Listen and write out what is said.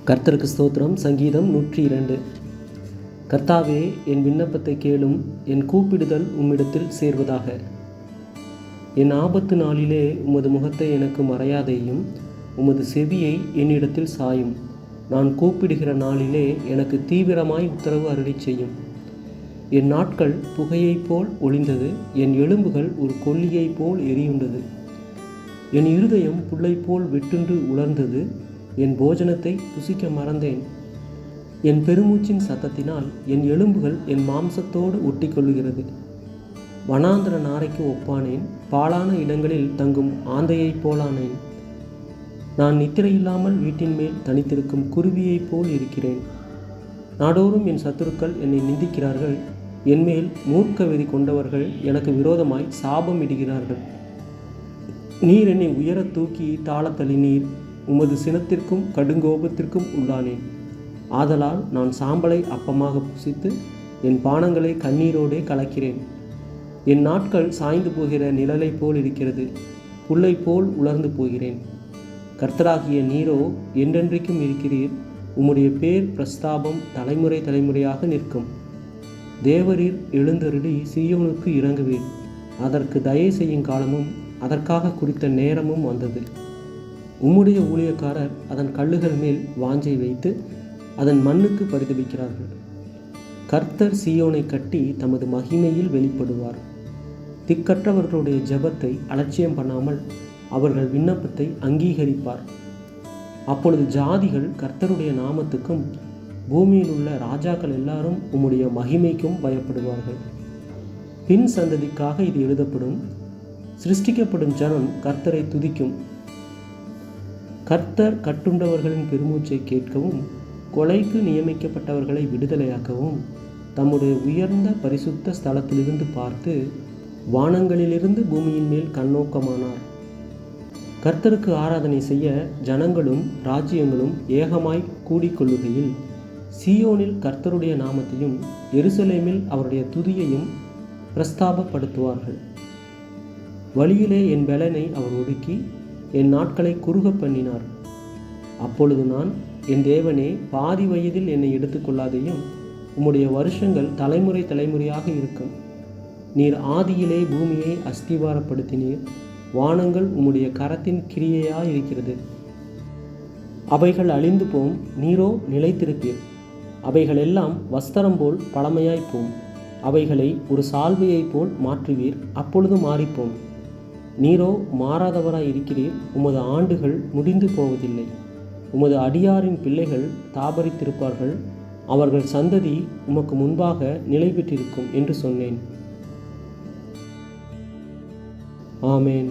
கர்த்தருக்கு ஸ்தோத்திரம். சங்கீதம் 102. கர்த்தாவே, என் விண்ணப்பத்தை கேளும், என் கூப்பிடுதல் உம்மிடத்தில் சேர்வதாக. என் ஆபத்து நாளிலே உமது முகத்தை எனக்கு மறையாதேயும், உமது செவியை என்னிடத்தில் சாயும். நான் கூப்பிடுகிற நாளிலே எனக்கு தீவிரமாய் உத்தரவு அருளிச் செய்யும். என் நாட்கள் புகையைப் போல் ஒளிந்தது, என் எலும்புகள் ஒரு கொல்லியைப் போல் எரியுண்டது. என் இருதயம் புல்லைப் போல் வெட்டுண்டு உலர்ந்தது, என் போஜனத்தை புசிக்க மறந்தேன். என் பெருமூச்சின் சத்தத்தினால் என் எலும்புகள் என் மாம்சத்தோடு ஒட்டி கொள்ளுகிறது. வனாந்தர நாரைக்கு ஒப்பானேன், பாழான இடங்களில் தங்கும் ஆந்தையைப் போலானேன். நான் நித்திரையில்லாமல் வீட்டின் மேல் தனித்திருக்கும் குருவியைப் போல் இருக்கிறேன். நாடோறும் என் சத்துருக்கள் என்னை நிந்திக்கிறார்கள், என்மேல் மூர்க்க வெறி கொண்டவர்கள் எனக்கு விரோதமாய் சாபம் இடுகிறார்கள். நீர் என்னை உயர தூக்கி தாழத் தள்ளினீர், உமது சினத்திற்கும் கடுங்கோபத்திற்கும் உள்ளானேன். ஆதலால் நான் சாம்பலை அப்பமாக புசித்து என் பானங்களை கண்ணீரோடே கலக்கிறேன். என் நாட்கள் சாய்ந்து போகிற நிழலை போல் இருக்கிறது, புல்லை போல் உலர்ந்து போகிறேன். கர்த்தராகிய நீரோ என்றென்றைக்கும் இருக்கிறீர், உம்முடைய பேர் பிரஸ்தாபம் தலைமுறை தலைமுறையாக நிற்கும். தேவரீர் எழுந்தருளி சீயோனுக்கு இறங்குவீர், அதற்கு தயை செய்யும் காலமும் அதற்காக குறித்த நேரமும் வந்தது. உம்முடைய ஊழியக்காரர் அதன் கல்லுகள் மேல் வாஞ்சை வைத்து அதன் மண்ணுக்கு பரிதபிக்கிறார்கள். கர்த்தர் சீயோனை கட்டி தமது மகிமையில் வெளிப்படுவார். திக்கற்றவர்களுடைய ஜெபத்தை அலட்சியம் பண்ணாமல் அவர்கள் விண்ணப்பத்தை அங்கீகரிப்பார். அப்பொழுது ஜாதிகள் கர்த்தருடைய நாமத்துக்கும் பூமியில் உள்ள ராஜாக்கள் எல்லாரும் உம்முடைய மகிமைக்கும் பயப்படுவார்கள். பின் சந்ததிக்காக இது எழுதப்படும், சிருஷ்டிக்கப்படும் ஜனம் கர்த்தரை துதிக்கும். கர்த்தர் கட்டுண்டவர்களின் பெருமூச்சை கேட்கவும், கொலைக்கு நியமிக்கப்பட்டவர்களை விடுதலையாக்கவும் தம்முடைய உயர்ந்த பரிசுத்த ஸ்தலத்திலிருந்து பார்த்து வானங்களிலிருந்து பூமியின் மேல் கண்ணோக்கமானார். கர்த்தருக்கு ஆராதனை செய்ய ஜனங்களும் ராஜ்யங்களும் ஏகமாய் கூடிக்கொள்ளுகையில் சீயோனில் கர்த்தருடைய நாமத்தையும் எருசலேமில் அவருடைய துதியையும் பிரஸ்தாபப்படுத்துவார்கள். வழியிலே என் பெலனை அவர் ஒடுக்கி என் நாட்களை குறுக பண்ணினார். அப்பொழுது நான், என் தேவனே, பாதி வயதில் என்னை எடுத்துக்கொள்ளாதையும், உம்முடைய வருஷங்கள் தலைமுறை தலைமுறையாக இருக்கும். நீர் ஆதியிலே பூமியை அஸ்திவாரப்படுத்தினீர், வானங்கள் உம்முடைய கரத்தின் கிரியையாயிருக்கிறது. அவைகள் அழிந்து போம், நீரோ நிலைத்திருப்பீர். அவைகளெல்லாம் வஸ்திரம் போல் பழமையாய்ப்போம். அவைகளை ஒரு சால்வையைப் போல் மாற்றுவீர், அப்பொழுது மாறிப்போம். நீரோ மாறாதவராய் இருக்கிறீர், உமது ஆண்டுகள் முடிந்து போவதில்லை. உமது அடியாரின் பிள்ளைகள் தாபரித்திருப்பார்கள், அவர்கள் சந்ததி உமக்கு முன்பாக நிலை பெற்றிருக்கும் என்று சொன்னேன். ஆமேன்.